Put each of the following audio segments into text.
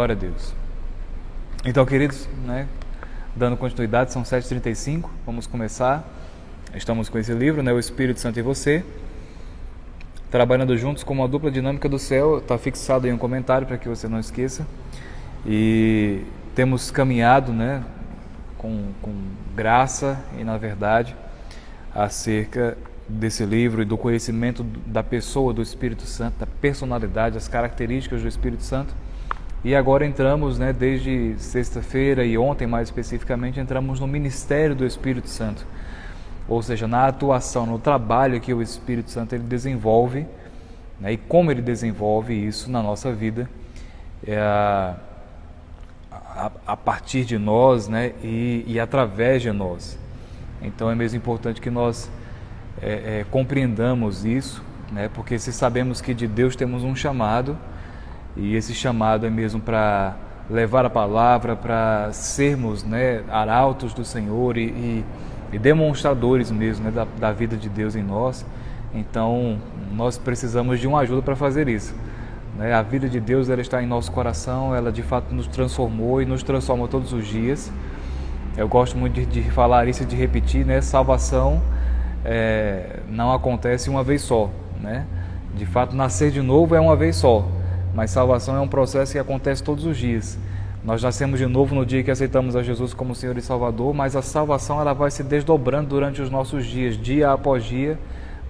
Glória a Deus. Então, queridos, né, dando continuidade, são 7h35, vamos começar. Estamos com esse livro, né, O Espírito Santo e Você, trabalhando juntos como uma dupla dinâmica do céu. Está fixado aí um comentário para que você não esqueça. E temos caminhado, né, com graça e na verdade acerca desse livro e do conhecimento da pessoa do Espírito Santo, da personalidade, as características do Espírito Santo. E agora entramos, né, desde sexta-feira e ontem mais especificamente, entramos no ministério do Espírito Santo, ou seja, na atuação, no trabalho que o Espírito Santo ele desenvolve, né, e como ele desenvolve isso na nossa vida, a partir de nós, né, e através de nós. Então é mesmo importante que nós compreendamos isso, né, porque se sabemos que de Deus temos um chamado, e esse chamado é mesmo para levar a palavra, para sermos, né, arautos do Senhor e demonstradores mesmo, né, da vida de Deus em nós. Então nós precisamos de uma ajuda para fazer isso, né? A vida de Deus ela está em nosso coração, ela de fato nos transformou e nos transforma todos os dias. Eu gosto muito de falar isso e de repetir, né? Salvação não acontece uma vez só, né? De fato, nascer de novo é uma vez só, mas salvação é um processo que acontece todos os dias. Nós nascemos de novo no dia que aceitamos a Jesus como Senhor e Salvador, mas a salvação ela vai se desdobrando durante os nossos dias, dia após dia.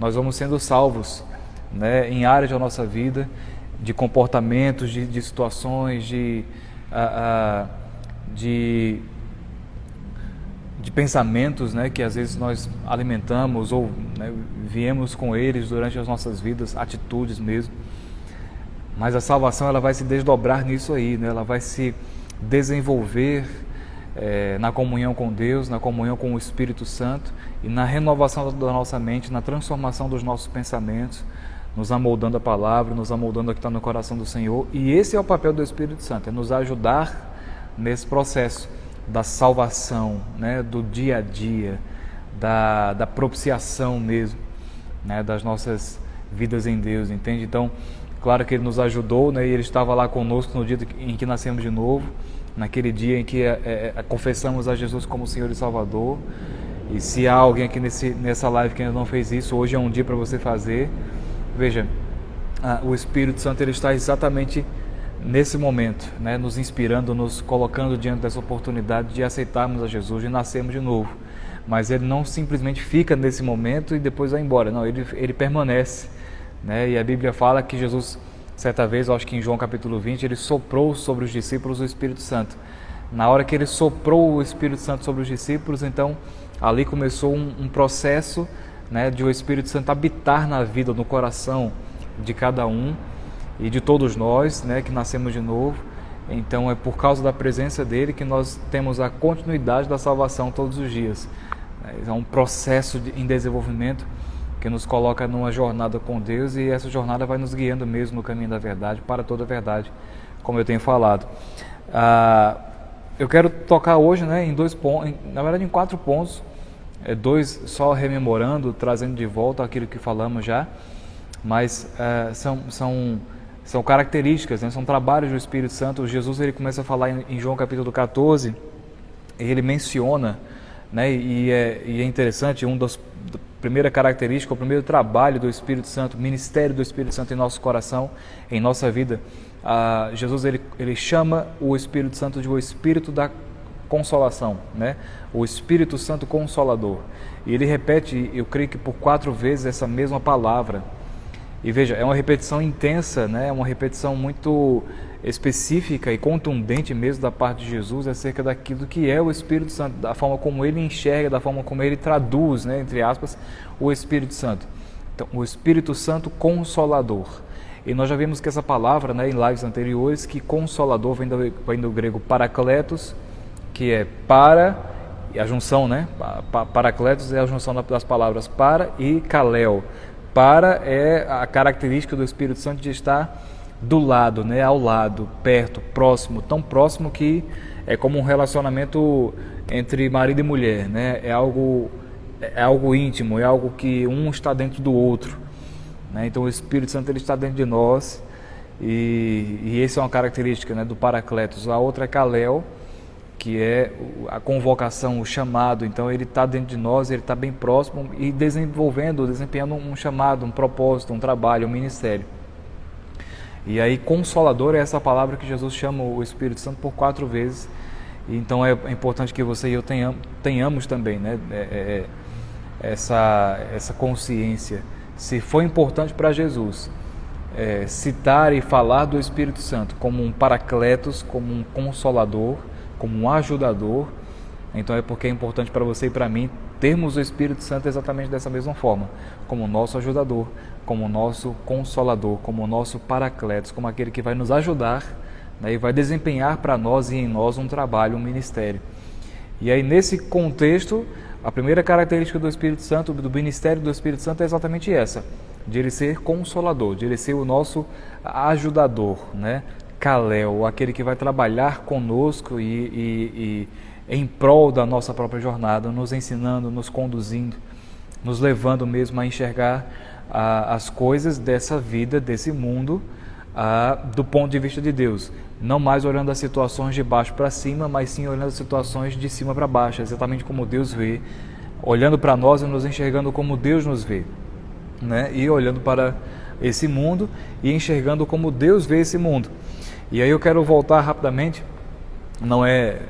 Nós vamos sendo salvos, né, em áreas da nossa vida, de comportamentos, de situações, de pensamentos, né, que às vezes nós alimentamos ou, né, viemos com eles durante as nossas vidas, atitudes mesmo. Mas a salvação ela vai se desdobrar nisso aí, né? Ela vai se desenvolver na comunhão com Deus, na comunhão com o Espírito Santo e na renovação da nossa mente, na transformação dos nossos pensamentos, nos amoldando a palavra, nos amoldando o que está no coração do Senhor. E esse é o papel do Espírito Santo, é nos ajudar nesse processo da salvação, né? Do dia a dia, da propiciação mesmo, né? Das nossas vidas em Deus, entende? Então, claro que Ele nos ajudou, né? E Ele estava lá conosco no dia em que nascemos de novo, naquele dia em que confessamos a Jesus como Senhor e Salvador. E se há alguém aqui nessa live que ainda não fez isso, hoje é um dia para você fazer. Veja, o Espírito Santo ele está exatamente nesse momento, né? Nos inspirando, nos colocando diante dessa oportunidade de aceitarmos a Jesus, de nascermos de novo. Mas Ele não simplesmente fica nesse momento e depois vai embora, não, Ele permanece, né? E a Bíblia fala que Jesus, certa vez, eu acho que em João capítulo 20, Ele soprou sobre os discípulos o Espírito Santo. Na hora que Ele soprou o Espírito Santo sobre os discípulos, então ali começou um processo, né, de o Espírito Santo habitar na vida, no coração de cada um e de todos nós, né, que nascemos de novo. Então é por causa da presença dele que nós temos a continuidade da salvação todos os dias. É um processo em desenvolvimento que nos coloca numa jornada com Deus, e essa jornada vai nos guiando mesmo no caminho da verdade, para toda a verdade, como eu tenho falado. Eu quero tocar hoje, né, em 2 pontos, na verdade em 4 pontos, 2 só rememorando, trazendo de volta aquilo que falamos já, mas são características, né, são trabalhos do Espírito Santo. Jesus ele começa a falar em João capítulo 14, ele menciona, né, e é interessante, primeira característica, o primeiro trabalho do Espírito Santo, ministério do Espírito Santo em nosso coração, em nossa vida. Jesus ele chama o Espírito Santo de o Espírito da consolação, né? O Espírito Santo Consolador. E ele repete, eu creio que por 4 vezes essa mesma palavra. E veja, é uma repetição intensa, né? É uma repetição muito específica e contundente mesmo da parte de Jesus acerca daquilo que é o Espírito Santo, da forma como ele enxerga, da forma como ele traduz, né, entre aspas, o Espírito Santo. Então, o Espírito Santo Consolador. E nós já vimos que essa palavra, né, em lives anteriores, que Consolador vem do grego parakletos, que é para, e a junção, né, parakletos é a junção das palavras para e kaleo. Para é a característica do Espírito Santo de estar do lado, né, ao lado, perto, próximo, tão próximo que é como um relacionamento entre marido e mulher, né? É algo íntimo, é algo que um está dentro do outro, né? Então o Espírito Santo ele está dentro de nós e essa é uma característica, né, do Paracletos. A outra é Kaleo, que é a convocação, o chamado. Então ele está dentro de nós, ele está bem próximo e desempenhando um chamado, um propósito, um trabalho, um ministério. E aí Consolador é essa palavra que Jesus chama o Espírito Santo por 4 vezes. Então é importante que você e eu tenhamos também, né, essa consciência. Se foi importante para Jesus citar e falar do Espírito Santo como um Paracletos, como um Consolador, como um ajudador, então é porque é importante para você e para mim termos o Espírito Santo exatamente dessa mesma forma, como nosso ajudador, como nosso Consolador, como nosso Paracletos, como aquele que vai nos ajudar, né, e vai desempenhar para nós e em nós um trabalho, um ministério. E aí nesse contexto, a primeira característica do Espírito Santo, do ministério do Espírito Santo é exatamente essa, de ele ser consolador, de ele ser o nosso ajudador, né? Kaleo, aquele que vai trabalhar conosco e em prol da nossa própria jornada, nos ensinando, nos conduzindo, nos levando mesmo a enxergar as coisas dessa vida, desse mundo, do ponto de vista de Deus. Não mais olhando as situações de baixo para cima, mas sim olhando as situações de cima para baixo, exatamente como Deus vê, olhando para nós e nos enxergando como Deus nos vê, né? E olhando para esse mundo e enxergando como Deus vê esse mundo. E aí eu quero voltar rapidamente, não é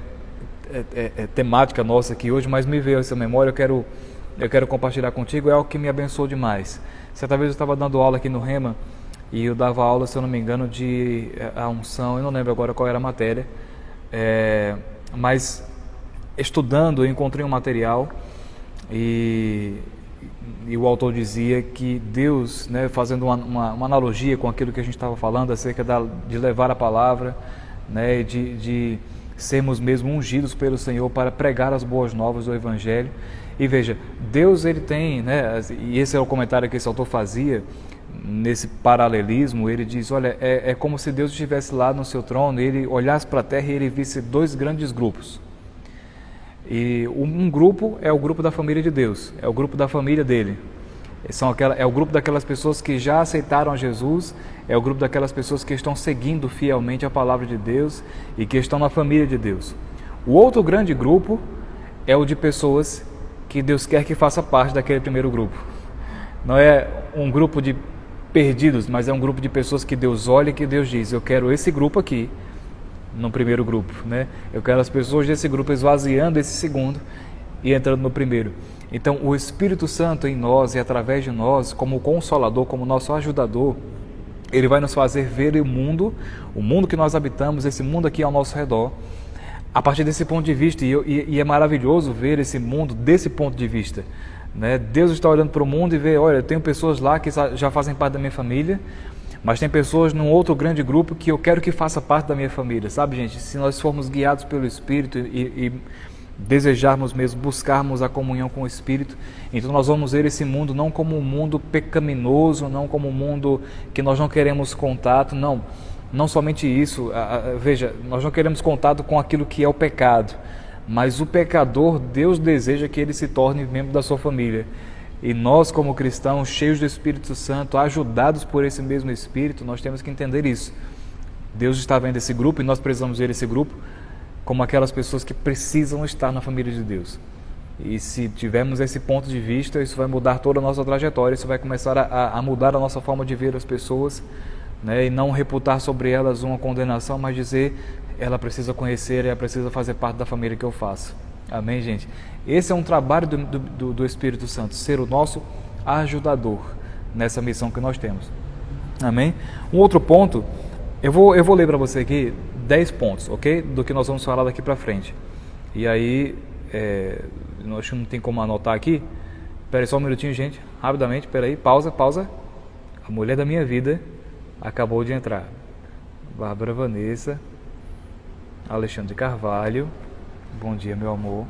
temática nossa aqui hoje, mas me veio essa memória, eu quero compartilhar contigo, é algo que me abençoou demais. Certa vez eu estava dando aula aqui no Rema, e eu dava aula, se eu não me engano, de a unção, eu não lembro agora qual era a matéria, mas estudando eu encontrei um material e o autor dizia que Deus, né, fazendo uma analogia com aquilo que a gente estava falando acerca de levar a palavra, né, de sermos mesmo ungidos pelo Senhor para pregar as boas novas do Evangelho. E veja, Deus ele tem, né, e esse é o comentário que esse autor fazia, nesse paralelismo, ele diz, olha, é como se Deus estivesse lá no seu trono, ele olhasse para a terra e ele visse 2 grandes grupos. E um grupo é o grupo da família de Deus, é o grupo da família dele. É o grupo daquelas pessoas que já aceitaram a Jesus, é o grupo daquelas pessoas que estão seguindo fielmente a palavra de Deus e que estão na família de Deus. O outro grande grupo é o de pessoas que Deus quer que faça parte daquele primeiro grupo. Não é um grupo de perdidos, mas é um grupo de pessoas que Deus olha e que Deus diz, eu quero esse grupo aqui, no primeiro grupo, né? Eu quero as pessoas desse grupo esvaziando esse segundo e entrando no primeiro. Então, o Espírito Santo em nós e através de nós, como Consolador, como nosso ajudador, ele vai nos fazer ver o mundo que nós habitamos, esse mundo aqui ao nosso redor, a partir desse ponto de vista. E é maravilhoso ver esse mundo desse ponto de vista, né? Deus está olhando para o mundo e vê, olha, eu tenho pessoas lá que já fazem parte da minha família, mas tem pessoas num outro grande grupo que eu quero que faça parte da minha família, sabe, gente? Se nós formos guiados pelo Espírito e desejarmos mesmo, buscarmos a comunhão com o Espírito, então nós vamos ver esse mundo não como um mundo pecaminoso, não como um mundo que nós não queremos contato, não somente isso, veja, nós não queremos contato com aquilo que é o pecado, mas o pecador, Deus deseja que ele se torne membro da sua família. E nós, como cristãos, cheios do Espírito Santo, ajudados por esse mesmo Espírito, nós temos que entender isso. Deus está vendo esse grupo e nós precisamos ver esse grupo como aquelas pessoas que precisam estar na família de Deus. E se tivermos esse ponto de vista, isso vai mudar toda a nossa trajetória, isso vai começar a mudar a nossa forma de ver as pessoas, né? E não reputar sobre elas uma condenação, mas dizer, ela precisa conhecer, ela precisa fazer parte da família que eu faço. Amém, gente? Esse é um trabalho do Espírito Santo, ser o nosso ajudador nessa missão que nós temos. Amém? Um outro ponto, eu vou ler para você aqui 10 pontos, ok? Do que nós vamos falar daqui para frente. E aí, acho que não tem como anotar aqui. Espera aí só um minutinho, gente. Rapidamente, espera aí, pausa. A mulher da minha vida acabou de entrar. Bárbara Vanessa, Alexandre Carvalho. Bom dia, meu amor.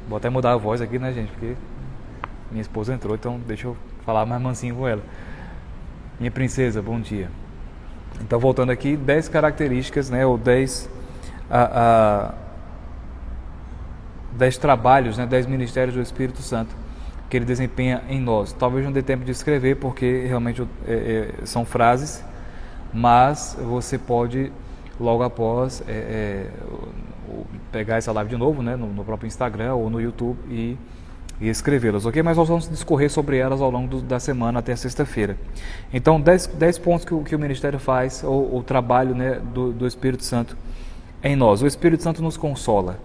Vou até mudar a voz aqui, né, gente? Porque minha esposa entrou, então deixa eu falar mais mansinho com ela. Minha princesa, bom dia. Então, voltando aqui, 10 características, né, ou 10 trabalhos, né, 10 ministérios do Espírito Santo que ele desempenha em nós. Talvez não dê tempo de escrever, porque realmente são frases, mas você pode, logo após, pegar essa live de novo, né, no próprio Instagram ou no YouTube e escrevê-las, ok? Mas nós vamos discorrer sobre elas ao longo da semana até sexta-feira. Então, 10 pontos que o ministério faz, o trabalho, né, do Espírito Santo em nós. O Espírito Santo nos consola.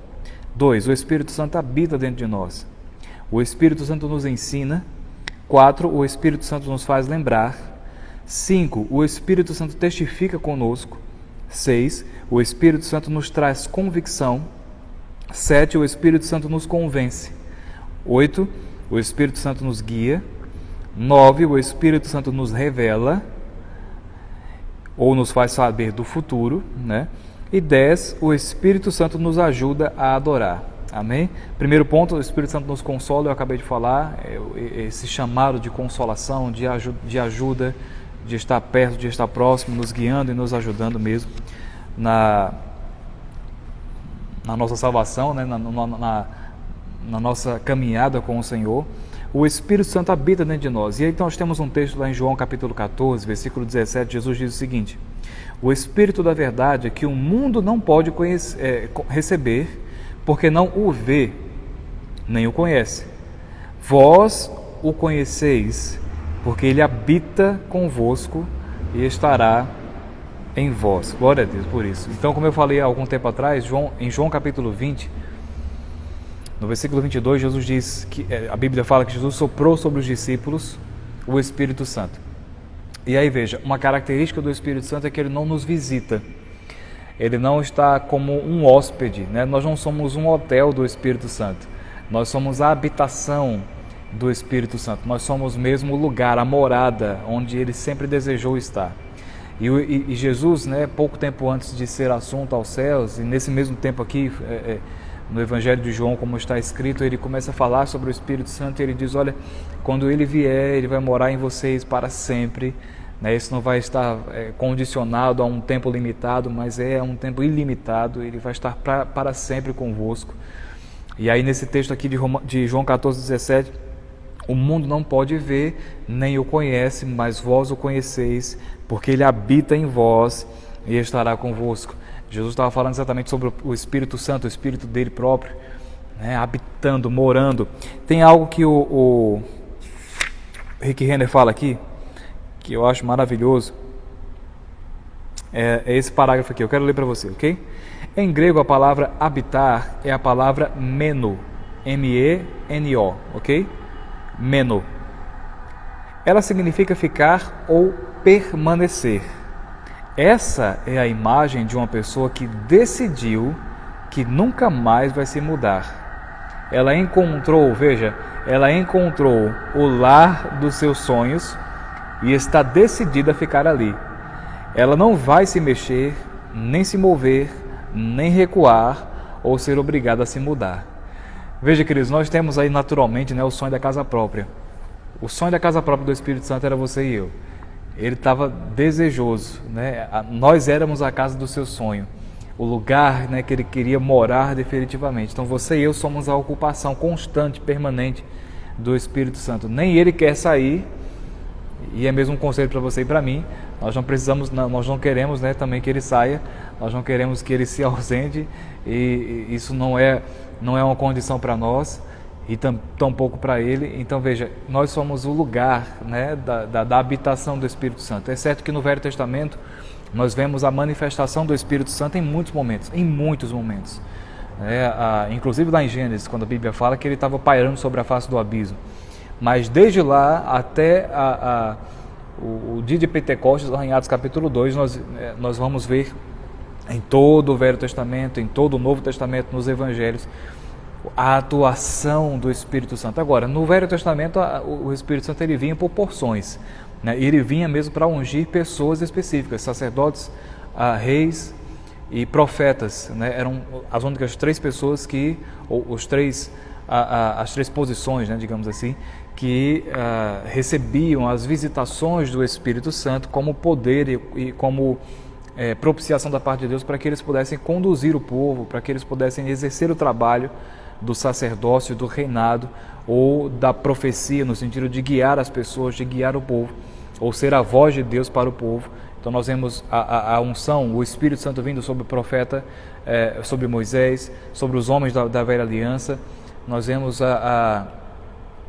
2. O Espírito Santo habita dentro de nós. O Espírito Santo nos ensina. 4. O Espírito Santo nos faz lembrar. 5. O Espírito Santo testifica conosco. 6. O Espírito Santo nos traz convicção. 7. O Espírito Santo nos convence. 8. O Espírito Santo nos guia. 9. O Espírito Santo nos revela ou nos faz saber do futuro, né? E 10. O Espírito Santo nos ajuda a adorar. Amém? Primeiro ponto, o Espírito Santo nos consola, eu acabei de falar, esse chamado de consolação, de ajuda, de estar perto, de estar próximo, nos guiando e nos ajudando mesmo na nossa salvação, né? Na nossa caminhada com o Senhor. O Espírito Santo habita dentro de nós. E aí então nós temos um texto lá em João capítulo 14, versículo 17, Jesus diz o seguinte: o Espírito da verdade é que o mundo não pode receber, porque não o vê, nem o conhece. Vós o conheceis, porque ele habita convosco e estará em vós. Glória a Deus por isso. Então, como eu falei há algum tempo atrás, em João capítulo 20, no versículo 22, Jesus diz que a Bíblia fala que Jesus soprou sobre os discípulos o Espírito Santo. E aí veja, uma característica do Espírito Santo é que ele não nos visita. Ele não está como um hóspede, né? Nós não somos um hotel do Espírito Santo. Nós somos a habitação do Espírito Santo. Nós somos mesmo o lugar, a morada, onde ele sempre desejou estar. E Jesus, né, pouco tempo antes de ser assunto aos céus, e nesse mesmo tempo aqui, no Evangelho de João, como está escrito, ele começa a falar sobre o Espírito Santo e ele diz, olha, quando ele vier, ele vai morar em vocês para sempre, né? Isso não vai estar condicionado a um tempo limitado, mas é um tempo ilimitado, ele vai estar para sempre convosco. E aí nesse texto aqui de João 14, 17, o mundo não pode ver, nem o conhece, mas vós o conheceis, porque ele habita em vós e estará convosco. Jesus estava falando exatamente sobre o Espírito Santo, o Espírito dele próprio, né, habitando, morando. Tem algo que o Rick Renner fala aqui, que eu acho maravilhoso, é esse parágrafo aqui, eu quero ler para você, ok? Em grego a palavra habitar é a palavra meno, M-E-N-O, ok? Meno. Ela significa ficar ou permanecer. Essa é a imagem de uma pessoa que decidiu que nunca mais vai se mudar. Ela encontrou, veja, ela encontrou o lar dos seus sonhos e está decidida a ficar ali. Ela não vai se mexer, nem se mover, nem recuar ou ser obrigada a se mudar. Veja, queridos, nós temos aí naturalmente, né, o sonho da casa própria. O sonho da casa própria do Espírito Santo era você e eu. Ele estava desejoso, né? Nós éramos a casa do seu sonho, o lugar, né, que ele queria morar definitivamente. Então você e eu somos a ocupação constante, permanente do Espírito Santo. Nem ele quer sair, e é mesmo um conselho para você e para mim. Nós não precisamos, nós não queremos, né, também que ele saia. Nós não queremos que ele se ausente, e isso não é uma condição para nós. E tampouco para ele. Então veja, nós somos o lugar, né, da habitação do Espírito Santo. É certo que no Velho Testamento nós vemos a manifestação do Espírito Santo em muitos momentos, inclusive lá em Gênesis, quando a Bíblia fala que ele estava pairando sobre a face do abismo. Mas desde lá até o dia de Pentecostes, lá em Atos capítulo 2, nós vamos ver em todo o Velho Testamento, em todo o Novo Testamento, nos Evangelhos, a atuação do Espírito Santo. Agora, no Velho Testamento, o Espírito Santo ele vinha por porções, né? Ele vinha mesmo para ungir pessoas específicas, sacerdotes, reis e profetas, né? Eram as únicas 3 pessoas que, ou as 3 posições, né, digamos assim, que recebiam as visitações do Espírito Santo como poder e como propiciação da parte de Deus, para que eles pudessem conduzir o povo, para que eles pudessem exercer o trabalho do sacerdócio, do reinado, ou da profecia, no sentido de guiar as pessoas, de guiar o povo, ou ser a voz de Deus para o povo Então nós vemos a unção, o Espírito Santo vindo sobre o profeta, sobre Moisés, sobre os homens da velha aliança. Nós vemos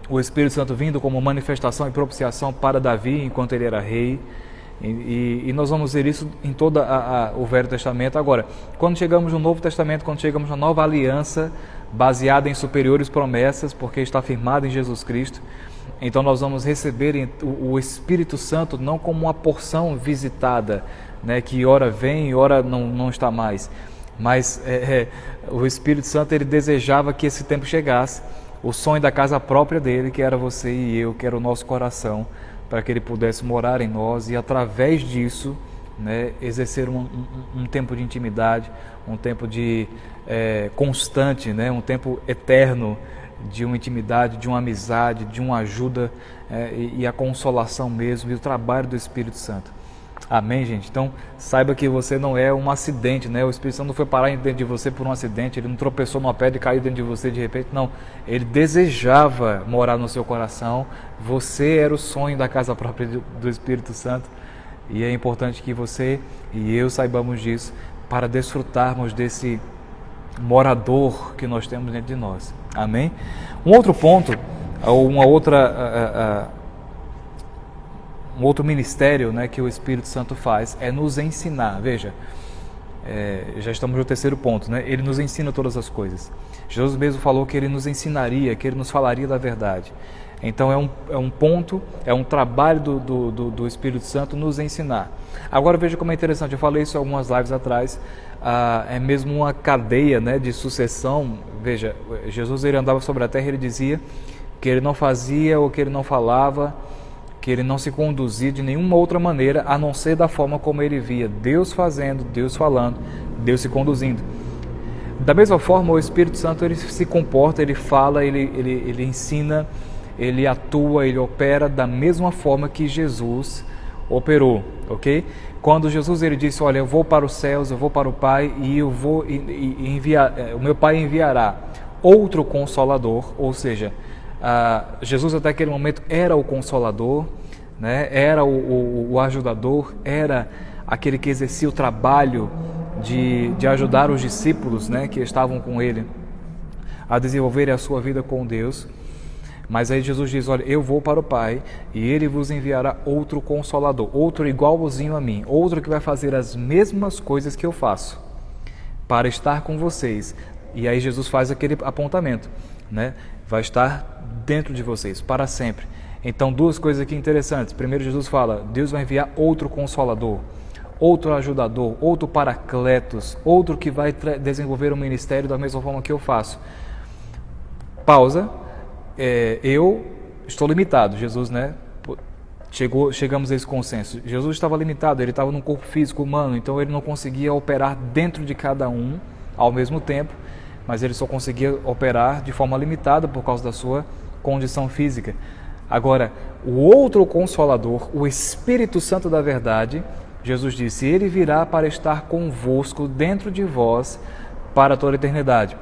o Espírito Santo vindo como manifestação e propiciação para Davi enquanto ele era rei. E nós vamos ver isso em todo o Velho Testamento. Agora, quando chegamos no Novo Testamento, quando chegamos na nova aliança, baseada em superiores promessas, porque está firmada em Jesus Cristo, então nós vamos receber o Espírito Santo não como uma porção visitada, né, que ora vem e ora não está mais, mas o Espírito Santo ele desejava que esse tempo chegasse, o sonho da casa própria dele, que era você e eu, que era o nosso coração, para que ele pudesse morar em nós e através disso, né, exercer um tempo de intimidade, um tempo de constante, né, um tempo eterno de uma intimidade, de uma amizade, de uma ajuda e a consolação mesmo e o trabalho do Espírito Santo. Amém, gente? Então, saiba que você não é um acidente, né? O Espírito Santo não foi parar dentro de você por um acidente, ele não tropeçou numa pedra e caiu dentro de você de repente, não. Ele desejava morar no seu coração, você era o sonho da casa própria do Espírito Santo e é importante que você e eu saibamos disso para desfrutarmos desse morador que nós temos dentro de nós. Amém? Um outro ponto, um outro ministério, né, que o Espírito Santo faz é nos ensinar. Veja, já estamos no terceiro ponto, né? Ele nos ensina todas as coisas. Jesus mesmo falou que ele nos ensinaria, que ele nos falaria da verdade. Então é um ponto, é um trabalho do Espírito Santo nos ensinar. Agora veja como é interessante, eu falei isso algumas lives atrás, é mesmo uma cadeia, né, de sucessão. Veja, Jesus ele andava sobre a terra e ele dizia que ele não fazia ou que ele não falava, que ele não se conduzia de nenhuma outra maneira a não ser da forma como ele via Deus fazendo, Deus falando, Deus se conduzindo. Da mesma forma, o Espírito Santo ele se comporta, ele fala, ele ensina, ele atua, ele opera da mesma forma que Jesus operou, ok? Quando Jesus ele disse, olha, eu vou para os céus, eu vou para o Pai e eu vou enviar, o meu Pai enviará outro Consolador, ou seja, Jesus até aquele momento era o Consolador, né? Era o ajudador, era aquele que exercia o trabalho de ajudar os discípulos, né, que estavam com ele a desenvolverem a sua vida com Deus. Mas aí Jesus diz, olha, eu vou para o Pai e Ele vos enviará outro Consolador, outro igualzinho a mim, outro que vai fazer as mesmas coisas que eu faço, para estar com vocês. E aí Jesus faz aquele apontamento, né? Vai estar dentro de vocês, para sempre. Então, duas coisas aqui interessantes. Primeiro, Jesus fala, Deus vai enviar outro Consolador, outro ajudador, outro Paracletos, outro que vai desenvolver o ministério da mesma forma que eu faço. Pausa. Eu estou limitado. Jesus, né? Chegamos a esse consenso. Jesus estava limitado, ele estava num corpo físico humano, então ele não conseguia operar dentro de cada um ao mesmo tempo, mas ele só conseguia operar de forma limitada por causa da sua condição física. Agora, o outro Consolador, o Espírito Santo da verdade, Jesus disse, ele virá para estar convosco dentro de vós para toda a eternidade.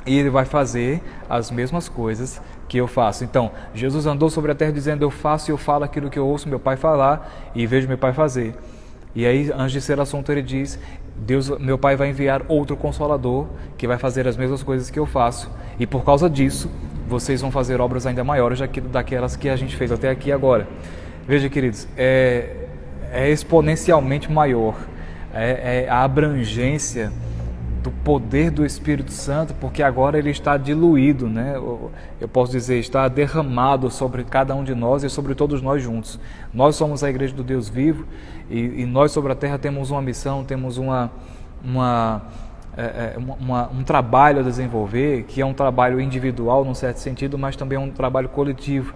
E ele vai fazer as mesmas coisas que eu faço. Então, Jesus andou sobre a terra dizendo, eu faço e eu falo aquilo que eu ouço meu Pai falar e vejo meu Pai fazer. E aí, antes de ser assunto, ele diz, meu Pai vai enviar outro Consolador que vai fazer as mesmas coisas que eu faço. E por causa disso, vocês vão fazer obras ainda maiores daquelas que a gente fez até aqui agora. Veja, queridos, é exponencialmente maior a abrangência do poder do Espírito Santo, porque agora ele está diluído, né? Eu posso dizer, está derramado sobre cada um de nós e sobre todos nós juntos. Nós somos a Igreja do Deus vivo e nós sobre a terra temos uma missão, temos um trabalho a desenvolver, que é um trabalho individual num certo sentido, mas também é um trabalho coletivo.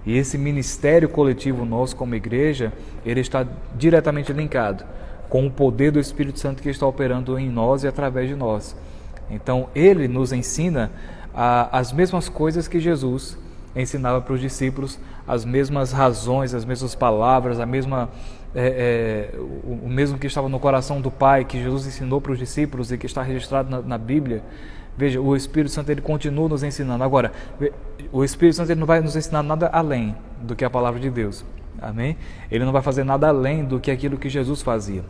E esse ministério coletivo nosso como igreja, ele está diretamente linkado com o poder do Espírito Santo que está operando em nós e através de nós. Então, ele nos ensina as mesmas coisas que Jesus ensinava para os discípulos, as mesmas razões, as mesmas palavras, o mesmo que estava no coração do Pai, que Jesus ensinou para os discípulos e que está registrado na Bíblia. Veja, o Espírito Santo ele continua nos ensinando. Agora, o Espírito Santo ele não vai nos ensinar nada além do que a palavra de Deus. amém? Ele não vai fazer nada além do que aquilo que Jesus fazia,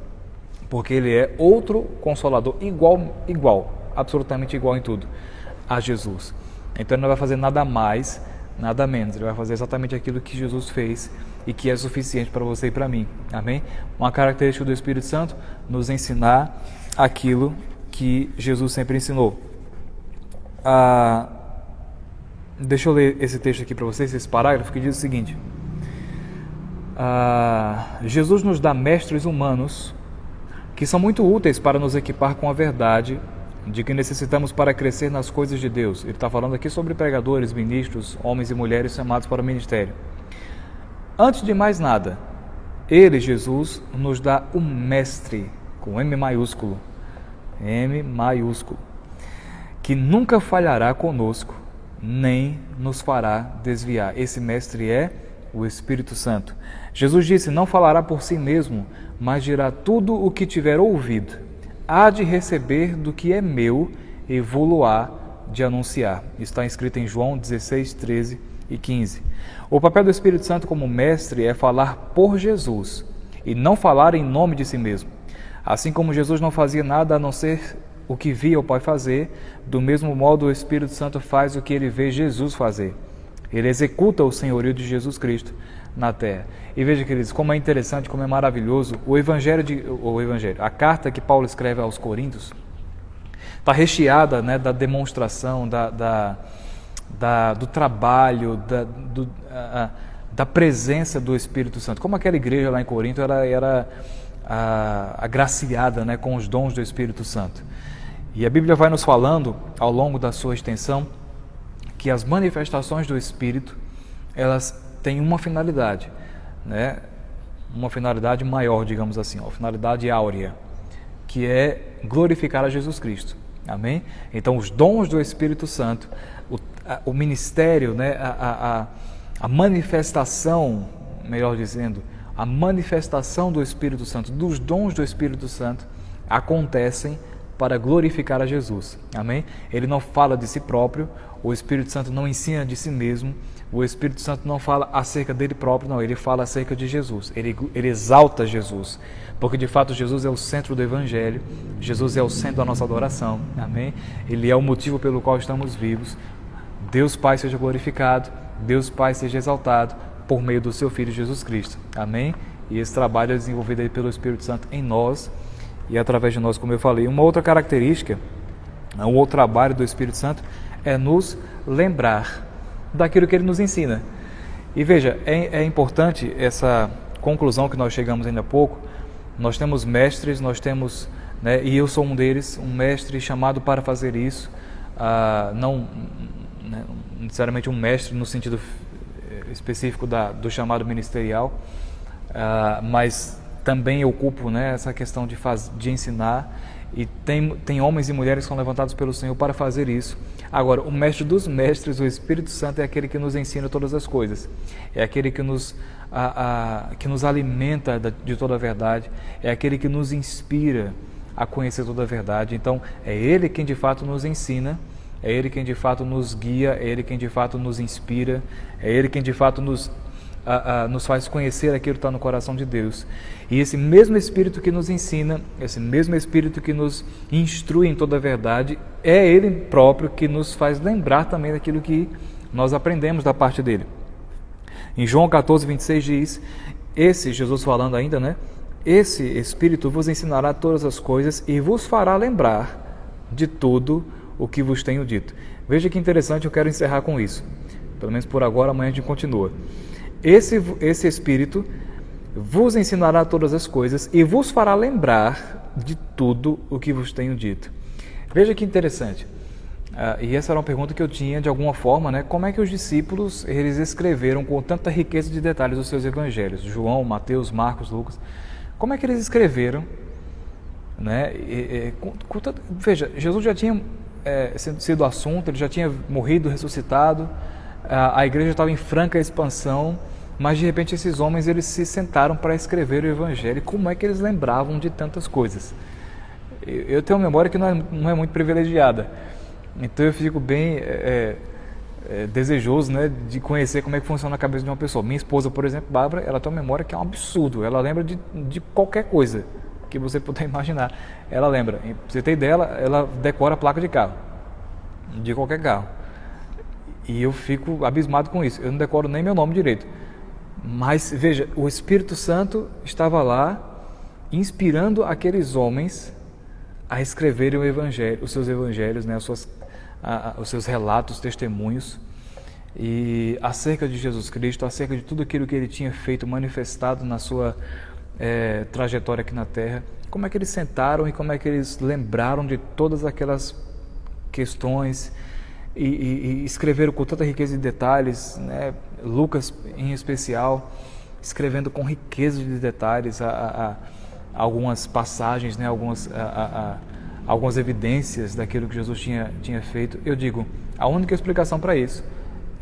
porque ele é outro Consolador, igual, absolutamente igual em tudo a Jesus. Então ele não vai fazer nada mais, nada menos, ele vai fazer exatamente aquilo que Jesus fez e que é suficiente para você e para mim, amém? Uma característica do Espírito Santo, nos ensinar aquilo que Jesus sempre ensinou. Deixa eu ler esse texto aqui para vocês, esse parágrafo, que diz o seguinte: Jesus nos dá mestres humanos que são muito úteis para nos equipar com a verdade de que necessitamos para crescer nas coisas de Deus. Ele está falando aqui sobre pregadores, ministros, homens e mulheres chamados para o ministério. Antes de mais nada, ele, Jesus, nos dá um mestre, com M maiúsculo, que nunca falhará conosco, nem nos fará desviar. Esse mestre é o Espírito Santo. Jesus disse: não falará por si mesmo, mas dirá tudo o que tiver ouvido. Há de receber do que é meu e vô-lo-á de anunciar. Está escrito em João 16, 13 e 15. O papel do Espírito Santo como mestre é falar por Jesus e não falar em nome de si mesmo. Assim como Jesus não fazia nada a não ser o que via o Pai fazer, do mesmo modo o Espírito Santo faz o que ele vê Jesus fazer. Ele executa o senhorio de Jesus Cristo na terra. E veja, queridos, como é interessante, como é maravilhoso a carta que Paulo escreve aos Coríntios está recheada, né, da demonstração, do trabalho, da presença do Espírito Santo. Como aquela igreja lá em Corinto era agraciada, né, com os dons do Espírito Santo. E a Bíblia vai nos falando, ao longo da sua extensão, que as manifestações do Espírito, elas têm uma finalidade, né? Uma finalidade maior, digamos assim, uma finalidade áurea, que é glorificar a Jesus Cristo. Amém? Então, os dons do Espírito Santo, o ministério, né? a manifestação, melhor dizendo, a manifestação do Espírito Santo, dos dons do Espírito Santo, acontecem para glorificar a Jesus. Amém? Ele não fala de si próprio, o Espírito Santo não ensina de si mesmo, o Espírito Santo não fala acerca dele próprio, não, ele fala acerca de Jesus, ele exalta Jesus, porque de fato Jesus é o centro do Evangelho, Jesus é o centro da nossa adoração, amém? Ele é o motivo pelo qual estamos vivos. Deus Pai seja glorificado, Deus Pai seja exaltado por meio do seu Filho Jesus Cristo, amém? E esse trabalho é desenvolvido aí pelo Espírito Santo em nós e através de nós, como eu falei. Uma outra característica, um outro trabalho do Espírito Santo é nos lembrar daquilo que ele nos ensina. E veja, é importante essa conclusão que nós chegamos ainda há pouco. Nós temos mestres, nós temos, né, e eu sou um deles, um mestre chamado para fazer isso, não necessariamente um mestre no sentido específico do chamado ministerial, mas também ocupo, né, essa questão de ensinar, e tem homens e mulheres que são levantados pelo Senhor para fazer isso. Agora, o mestre dos mestres, o Espírito Santo, é aquele que nos ensina todas as coisas, é aquele que nos alimenta de toda a verdade, é aquele que nos inspira a conhecer toda a verdade. Então, é Ele quem de fato nos ensina, é Ele quem de fato nos guia, é Ele quem de fato nos inspira, é Ele quem de fato nos faz conhecer aquilo que está no coração de Deus. E esse mesmo Espírito que nos ensina, esse mesmo Espírito que nos instrui em toda a verdade, é Ele próprio que nos faz lembrar também daquilo que nós aprendemos da parte dEle. Em João 14, 26 diz, Jesus falando ainda, né? Esse Espírito vos ensinará todas as coisas e vos fará lembrar de tudo o que vos tenho dito. Veja que interessante, eu quero encerrar com isso. Pelo menos por agora, amanhã a gente continua. Esse Espírito vos ensinará todas as coisas e vos fará lembrar de tudo o que vos tenho dito. Veja que interessante. E essa era uma pergunta que eu tinha de alguma forma, né? Como é que os discípulos eles escreveram com tanta riqueza de detalhes os seus evangelhos? João, Mateus, Marcos, Lucas. Como é que eles escreveram? Né? Veja, Jesus já tinha sido assunto, ele já tinha morrido, ressuscitado, a igreja estava em franca expansão, mas de repente esses homens eles se sentaram para escrever o evangelho. Como é que eles lembravam de tantas coisas? Eu tenho uma memória que não é muito privilegiada, então eu fico bem desejoso, né, de conhecer como é que funciona a cabeça de uma pessoa. Minha esposa, por exemplo, Bárbara, ela tem uma memória que é um absurdo. Ela lembra de qualquer coisa que você puder imaginar. Ela lembra. Pra você ter ideia, ela decora a placa de carro, de qualquer carro. E eu fico abismado com isso. Eu não decoro nem meu nome direito. Mas, veja, o Espírito Santo estava lá, inspirando aqueles homens a escreverem o Evangelho, os seus evangelhos, né, os seus relatos, testemunhos, e acerca de Jesus Cristo, acerca de tudo aquilo que ele tinha feito, manifestado na sua trajetória aqui na Terra. Como é que eles sentaram e como é que eles lembraram de todas aquelas questões e escreveram com tanta riqueza de detalhes, né? Lucas em especial, escrevendo com riqueza de detalhes algumas passagens, né? Algumas evidências daquilo que Jesus tinha feito. Eu digo, a única explicação para isso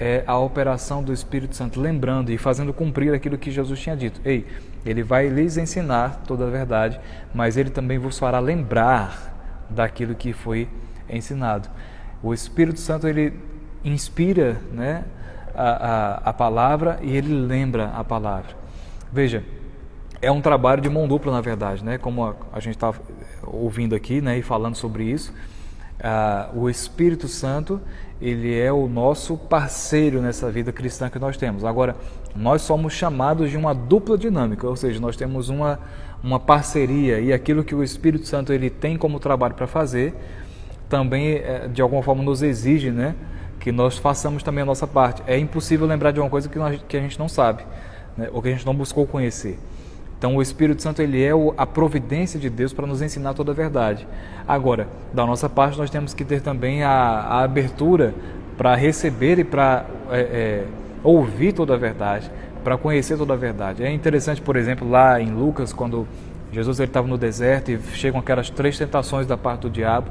é a operação do Espírito Santo, lembrando e fazendo cumprir aquilo que Jesus tinha dito. Ei, ele vai lhes ensinar toda a verdade, mas ele também vos fará lembrar daquilo que foi ensinado. O Espírito Santo, ele inspira, né, a palavra e ele lembra a palavra. Veja, é um trabalho de mão dupla, na verdade, né? Como a gente está ouvindo aqui, né, e falando sobre isso. O Espírito Santo, ele é o nosso parceiro nessa vida cristã que nós temos. Agora, nós somos chamados de uma dupla dinâmica, ou seja, nós temos uma parceria, e aquilo que o Espírito Santo ele tem como trabalho para fazer, também de alguma forma nos exige, né, que nós façamos também a nossa parte. É impossível lembrar de uma coisa que a gente não sabe, né, ou que a gente não buscou conhecer. Então o Espírito Santo, ele é a providência de Deus para nos ensinar toda a verdade. Agora, da nossa parte, nós temos que ter também a abertura para receber e para ouvir toda a verdade, para conhecer toda a verdade. É interessante, por exemplo, lá em Lucas, quando Jesus estava no deserto e chegam aquelas 3 tentações da parte do diabo.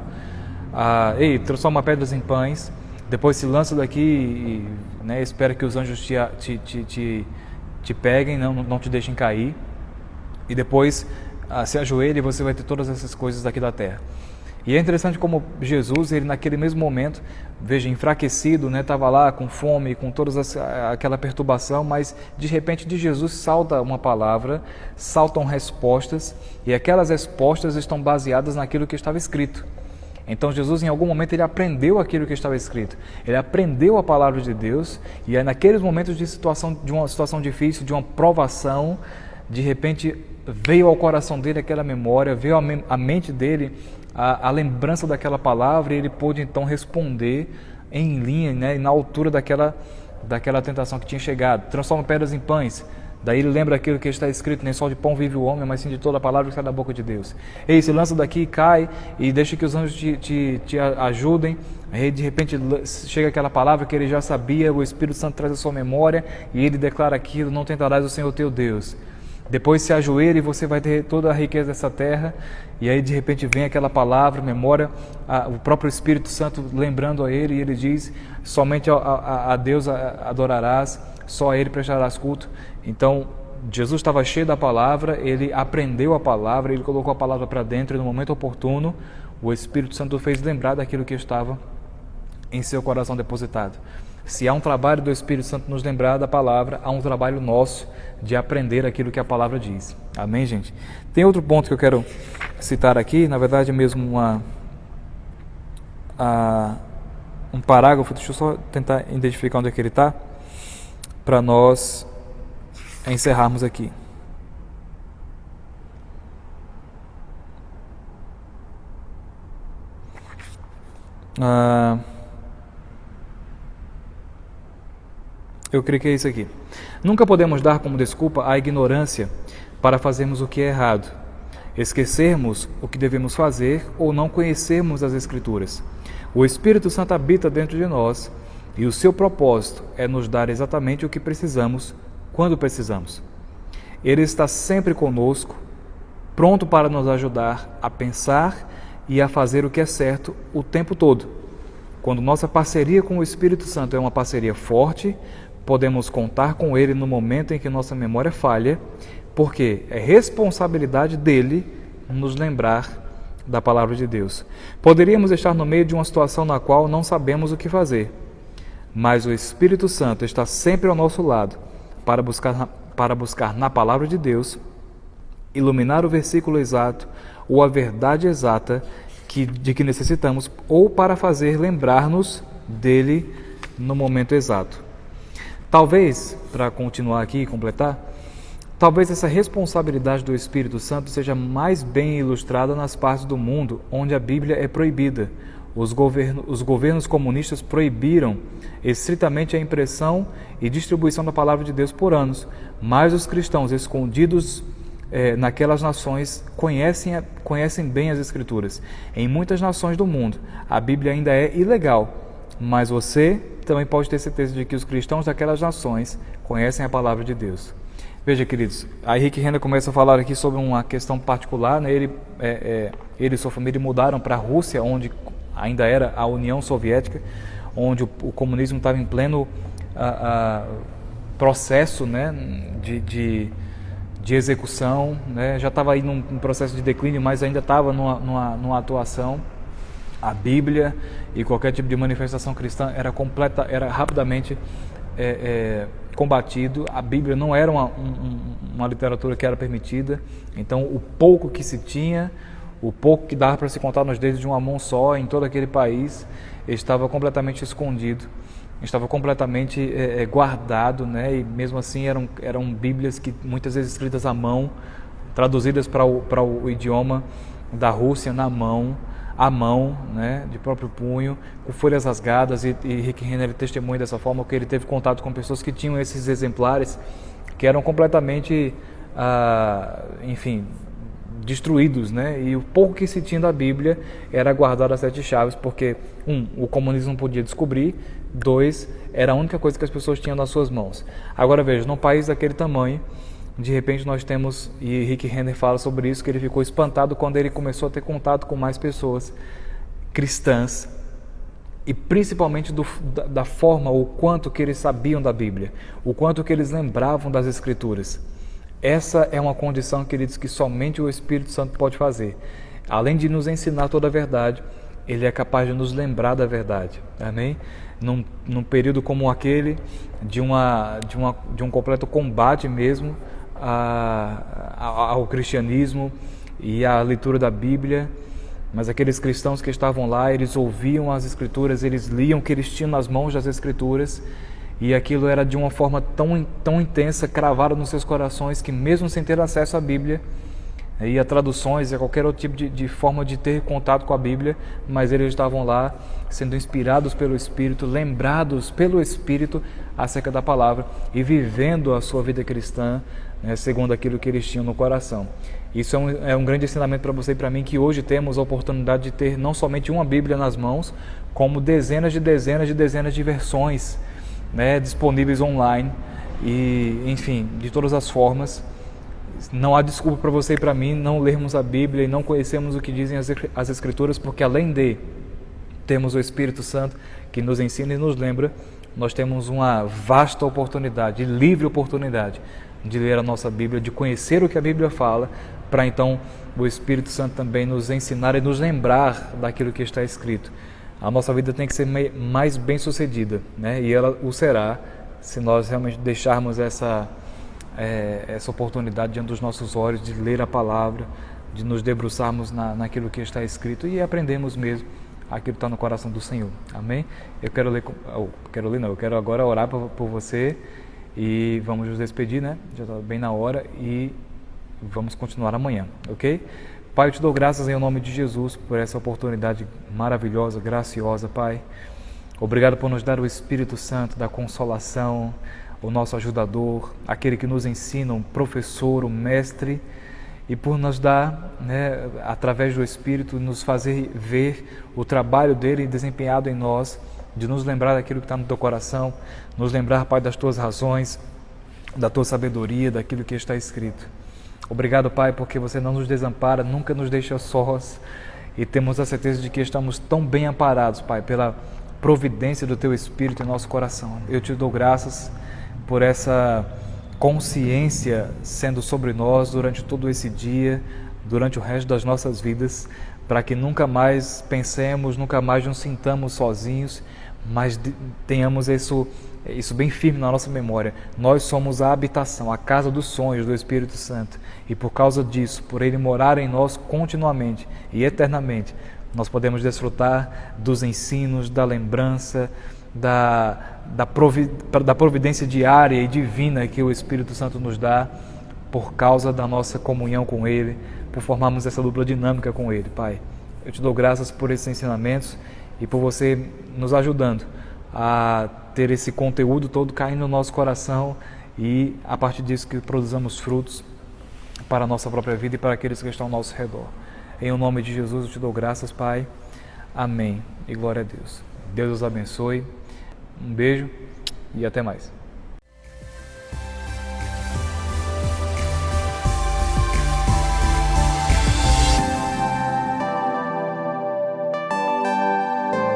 Ei, transforma pedras em pães, depois se lança daqui e, né, espera que os anjos te peguem, não te deixem cair, e depois se ajoelhe e você vai ter todas essas coisas daqui da terra. E é interessante como Jesus, ele naquele mesmo momento, veja, enfraquecido, né, estava lá com fome, com toda aquela perturbação, mas de repente de Jesus salta uma palavra, saltam respostas, e aquelas respostas estão baseadas naquilo que estava escrito. Então Jesus, em algum momento, ele aprendeu aquilo que estava escrito. Ele aprendeu a palavra de Deus, e aí naqueles momentos de uma situação difícil, de uma provação, de repente veio ao coração dele aquela memória, veio à mente dele a lembrança daquela palavra, e ele pôde então responder em linha, né, na altura daquela tentação que tinha chegado. Transforma pedras em pães. Daí ele lembra aquilo que está escrito: nem só de pão vive o homem, mas sim de toda a palavra que sai da boca de Deus. Ei, se lança daqui, cai e deixa que os anjos te ajudem. Aí de repente chega aquela palavra que ele já sabia, o Espírito Santo traz a sua memória e ele declara aquilo: não tentarás o Senhor teu Deus. Depois se ajoelha e você vai ter toda a riqueza dessa terra. E aí de repente vem aquela palavra, memória, o próprio Espírito Santo lembrando a ele, e ele diz: somente a Deus adorarás, só a ele prestarás culto. Então Jesus estava cheio da palavra, ele aprendeu a palavra, ele colocou a palavra para dentro, e no momento oportuno o Espírito Santo fez lembrar daquilo que estava em seu coração depositado. Se há um trabalho do Espírito Santo nos lembrar da palavra, há um trabalho nosso de aprender aquilo que a palavra diz. Amém, gente? Tem outro ponto que eu quero citar aqui, na verdade é mesmo um parágrafo. Deixa eu só tentar identificar onde é que ele está, para nós encerrarmos aqui. Eu creio que é isso aqui. Nunca podemos dar como desculpa a ignorância para fazermos o que é errado, esquecermos o que devemos fazer ou não conhecermos as Escrituras. O Espírito Santo habita dentro de nós e o seu propósito é nos dar exatamente o que precisamos, quando precisamos. Ele está sempre conosco, pronto para nos ajudar a pensar e a fazer o que é certo o tempo todo. Quando nossa parceria com o Espírito Santo é uma parceria forte, podemos contar com ele no momento em que nossa memória falha, porque é responsabilidade dele nos lembrar da palavra de Deus. Poderíamos estar no meio de uma situação na qual não sabemos o que fazer, mas o Espírito Santo está sempre ao nosso lado para buscar na palavra de Deus, iluminar o versículo exato ou a verdade exata de que necessitamos, ou para fazer lembrar-nos dele no momento exato. Talvez, para continuar aqui e completar, talvez essa responsabilidade do Espírito Santo seja mais bem ilustrada nas partes do mundo onde a Bíblia é proibida. Os governos comunistas proibiram estritamente a impressão e distribuição da palavra de Deus por anos, mas os cristãos escondidos naquelas nações conhecem bem as Escrituras. Em muitas nações do mundo, a Bíblia ainda é ilegal, mas você também pode ter certeza de que os cristãos daquelas nações conhecem a palavra de Deus. Veja, queridos, a Rick Renner começa a falar aqui sobre uma questão particular, né? Ele e sua família mudaram para a Rússia, onde ainda era a União Soviética, onde o comunismo estava em pleno processo, né, de execução, né? Já estava aí num processo de declínio, mas ainda estava numa atuação. A Bíblia e qualquer tipo de manifestação cristã era rapidamente combatido. A Bíblia não era uma literatura que era permitida, então o pouco que se tinha, o pouco que dava para se contar nos dedos de uma mão só em todo aquele país, estava completamente escondido, estava completamente guardado, né? E mesmo assim eram Bíblias que muitas vezes escritas à mão, traduzidas para o idioma da Rússia à mão, né, de próprio punho, com folhas rasgadas, e Rick Renner testemunha dessa forma, que ele teve contato com pessoas que tinham esses exemplares, que eram completamente, destruídos, né, e o pouco que se tinha da Bíblia era guardado a 7 chaves, porque, o comunismo não podia descobrir, 2, era a única coisa que as pessoas tinham nas suas mãos. Agora veja, num país daquele tamanho, de repente nós temos, e Rick Renner fala sobre isso, que ele ficou espantado quando ele começou a ter contato com mais pessoas cristãs, e principalmente da forma, o quanto que eles sabiam da Bíblia, o quanto que eles lembravam das Escrituras. Essa é uma condição, queridos, que somente o Espírito Santo pode fazer. Além de nos ensinar toda a verdade, ele é capaz de nos lembrar da verdade. Amém? Num período como aquele, de um completo combate mesmo ao cristianismo e à leitura da Bíblia, mas aqueles cristãos que estavam lá, eles ouviam as Escrituras, eles liam o que eles tinham nas mãos das Escrituras, e aquilo era de uma forma tão intensa, cravada nos seus corações, que mesmo sem ter acesso à Bíblia e a traduções e a qualquer outro tipo de forma de ter contato com a Bíblia, mas eles estavam lá sendo inspirados pelo Espírito, lembrados pelo Espírito acerca da palavra e vivendo a sua vida cristã, né, segundo aquilo que eles tinham no coração. Isso é um grande ensinamento para você e para mim, que hoje temos a oportunidade de ter não somente uma Bíblia nas mãos, como dezenas de versões, né, disponíveis online e, enfim, de todas as formas. Não há desculpa para você e para mim não lermos a Bíblia e não conhecermos o que dizem as Escrituras, porque além de termos o Espírito Santo que nos ensina e nos lembra, nós temos uma vasta oportunidade, livre oportunidade de ler a nossa Bíblia, de conhecer o que a Bíblia fala, para então o Espírito Santo também nos ensinar e nos lembrar daquilo que está escrito. A nossa vida tem que ser mais bem sucedida, né? E ela o será se nós realmente deixarmos essa oportunidade diante dos nossos olhos de ler a palavra, de nos debruçarmos naquilo que está escrito e aprendemos mesmo aquilo que está no coração do Senhor. Amém? Eu quero agora orar por você e vamos nos despedir, né? Já está bem na hora e vamos continuar amanhã, ok? Pai, eu te dou graças em nome de Jesus por essa oportunidade maravilhosa, graciosa, Pai. Obrigado por nos dar o Espírito Santo da consolação, o nosso ajudador, aquele que nos ensina, um professor, um mestre, e por nos dar, né, através do Espírito, nos fazer ver o trabalho dele desempenhado em nós, de nos lembrar daquilo que está no teu coração, nos lembrar, Pai, das tuas razões, da tua sabedoria, daquilo que está escrito. Obrigado, Pai, porque você não nos desampara, nunca nos deixa sós, e temos a certeza de que estamos tão bem amparados, Pai, pela providência do teu Espírito em nosso coração. Eu te dou graças por essa consciência sendo sobre nós durante todo esse dia, durante o resto das nossas vidas, para que nunca mais pensemos, nunca mais nos sintamos sozinhos, mas tenhamos isso bem firme na nossa memória. Nós somos a habitação, a casa dos sonhos do Espírito Santo, e por causa disso, por Ele morar em nós continuamente e eternamente, nós podemos desfrutar dos ensinos, da lembrança, da providência diária e divina que o Espírito Santo nos dá por causa da nossa comunhão com Ele, por formarmos essa dupla dinâmica com Ele. Pai, eu te dou graças por esses ensinamentos e por você nos ajudando a ter esse conteúdo todo caindo no nosso coração e, a partir disso, que produzamos frutos para a nossa própria vida e para aqueles que estão ao nosso redor. Em o nome de Jesus eu te dou graças, Pai. Amém. E glória a Deus. Deus os abençoe. Um beijo e até mais.